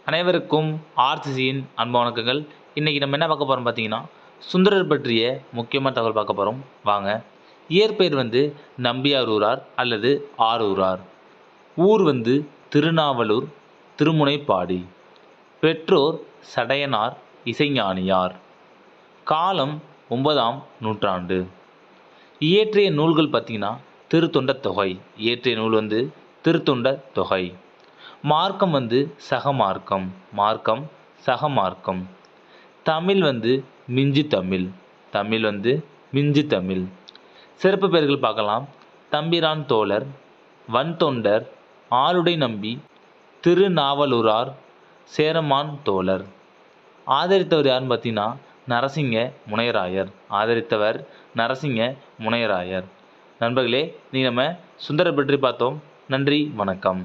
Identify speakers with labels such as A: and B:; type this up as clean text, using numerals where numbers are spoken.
A: அனைவருக்கும் ஆர்சிசியின் அன்பு வணக்கங்கள். இன்றைக்கி நம்ம என்ன பார்க்க போகிறோம் பார்த்தீங்கன்னா, சுந்தரர் பற்றிய முக்கியமான தகவல் பார்க்க போகிறோம். வாங்க. இயற்பெயர் நம்பியாரூரார் அல்லது ஆரூரார். ஊர் திருநாவலூர், திருமுனைப்பாடி. பெற்றோர் சடையனார், இசைஞானியார். காலம் 9ஆம் நூற்றாண்டு. இயற்றிய நூல்கள் பார்த்தீங்கன்னா திருத்தொண்ட தொகை. இயற்றிய நூல் திருத்தொண்ட தொகை. மார்க்கம் சகமார்க்கம். மார்க்கம் சகமார்க்கம். தமிழ் மிஞ்சி தமிழ். தமிழ் மிஞ்சி தமிழ். சிறப்பு பெயர்கள் பார்க்கலாம். தம்பிரான் தோழர், வன்தொண்டர், ஆளுடை நம்பி, திருநாவலூரார், சேரமான் தோழர். ஆதரித்தவர் யாருன்னு பார்த்தீங்கன்னா நரசிங்க முனையராயர். ஆதரித்தவர் நரசிங்க முனையராயர். நண்பர்களே, நீங்கள் நம்ம சுந்தரர் பற்றி பார்த்தோம். நன்றி, வணக்கம்.